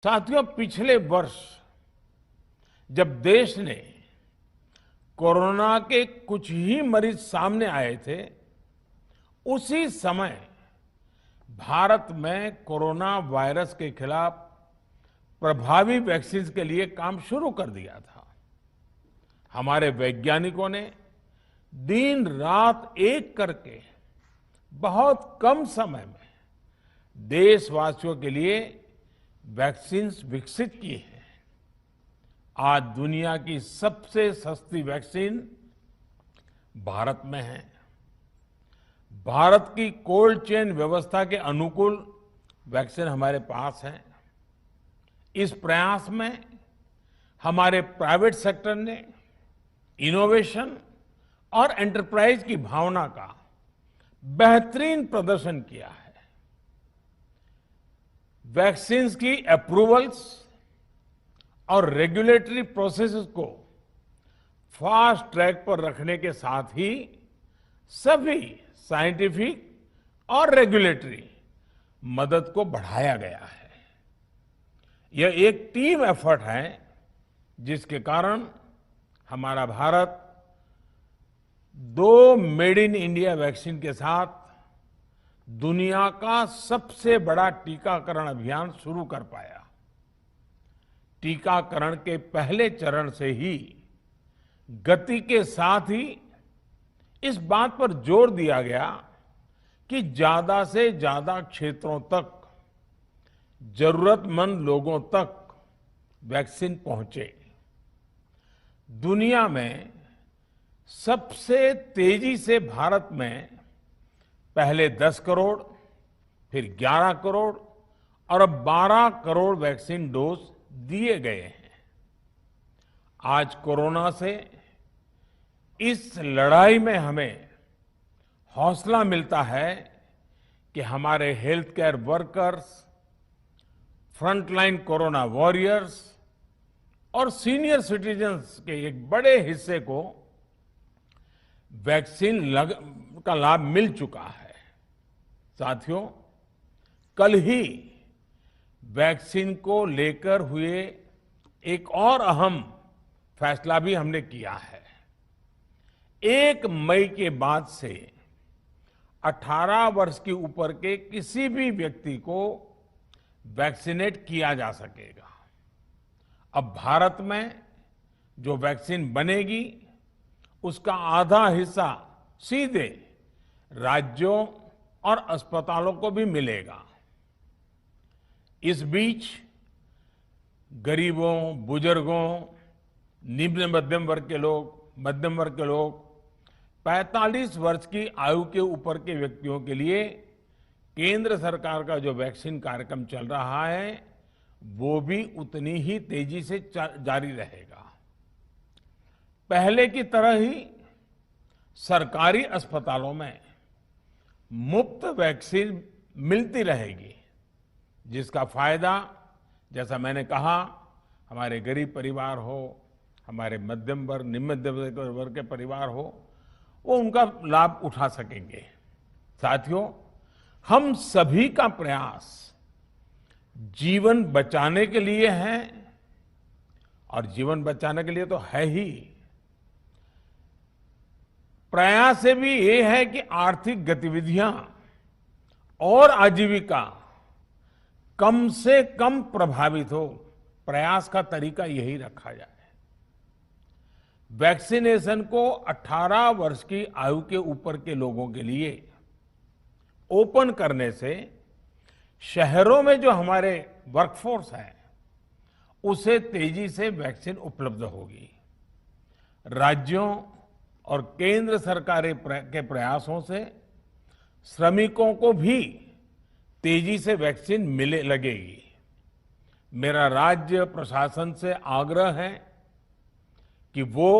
साथियों, पिछले वर्ष जब देश ने कोरोना के कुछ ही मरीज सामने आए थे, उसी समय भारत में कोरोना वायरस के खिलाफ प्रभावी वैक्सीन के लिए काम शुरू कर दिया था। हमारे वैज्ञानिकों ने दिन रात एक करके बहुत कम समय में देशवासियों के लिए वैक्सीन विकसित की है। आज दुनिया की सबसे सस्ती वैक्सीन भारत में है। भारत की कोल्ड चेन व्यवस्था के अनुकूल वैक्सीन हमारे पास है। इस प्रयास में हमारे प्राइवेट सेक्टर ने इनोवेशन और एंटरप्राइज की भावना का बेहतरीन प्रदर्शन किया है। वैक्सीन्स की अप्रूवल्स और रेगुलेटरी प्रोसेसेस को फास्ट ट्रैक पर रखने के साथ ही सभी साइंटिफिक और रेगुलेटरी मदद को बढ़ाया गया है। यह एक टीम एफर्ट है, जिसके कारण हमारा Bharat 2 made in India vaccine के साथ दुनिया का सबसे बड़ा टीकाकरण अभियान शुरू कर पाया। टीकाकरण के पहले चरण से ही गति के साथ ही इस बात पर जोर दिया गया कि ज्यादा से ज्यादा क्षेत्रों तक, जरूरतमंद लोगों तक वैक्सीन पहुंचे। दुनिया में सबसे तेजी से भारत में पहले 10 करोड़, फिर 11 करोड़ और अब 12 करोड़ वैक्सीन डोज दिए गए हैं। आज कोरोना से इस लड़ाई में हमें हौसला मिलता है कि हमारे health care workers, frontline corona warriors और सीनियर सिटीजन्स के एक बड़े हिस्से को वैक्सीन का लाभ मिल चुका है। साथियों, कल ही वैक्सीन को लेकर हुए एक और अहम फैसला भी हमने किया है। 1 मई के बाद से 18 वर्ष के ऊपर के किसी भी व्यक्ति को वैक्सीनेट किया जा सकेगा। अब भारत में जो वैक्सीन बनेगी, उसका आधा हिस्सा सीधे राज्यों और अस्पतालों को भी मिलेगा। इस बीच गरीबों, बुजुर्गों, निम्न मध्यम वर्ग के लोग 45 वर्ष की आयु के ऊपर के व्यक्तियों के लिए केंद्र सरकार का जो वैक्सीन कार्यक्रम चल रहा है, वो भी उतनी ही तेजी से जारी रहेगा। पहले की तरह ही सरकारी अस्पतालों में मुफ्त वैक्सीन मिलती रहेगी, जिसका फायदा, जैसा मैंने कहा, हमारे गरीब परिवार हो, हमारे मध्यम वर्ग, निम्न मध्यम वर्ग के परिवार हो, वो उनका लाभ उठा सकेंगे। साथियों, हम सभी का प्रयास जीवन बचाने के लिए है, और जीवन बचाने के लिए तो है ही। प्रयास से भी ये है कि आर्थिक गतिविधियां और आजीविका कम से कम प्रभावित हो। प्रयास का तरीका यही रखा जाए। वैक्सीनेशन को 18 वर्ष की आयु के ऊपर के लोगों के लिए ओपन करने से शहरों में जो हमारे वर्कफोर्स है, उसे तेजी से वैक्सीन उपलब्ध होगी। राज्यों और केंद्र सरकार के प्रयासों से श्रमिकों को भी तेजी से वैक्सीन मिलने लगेगी। मेरा राज्य प्रशासन से आग्रह है कि वो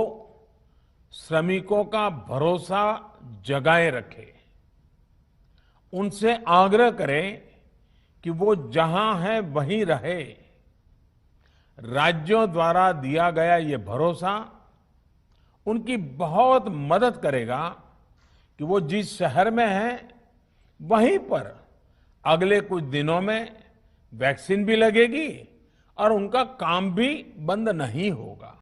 श्रमिकों का भरोसा जगाए रखे। उनसे आग्रह करें कि वो जहां है वहीं रहे। राज्यों द्वारा दिया गया ये भरोसा उनकी बहुत मदद करेगा कि वो जिस शहर में हैं, वहीं पर अगले कुछ दिनों में वैक्सीन भी लगेगी और उनका काम भी बंद नहीं होगा।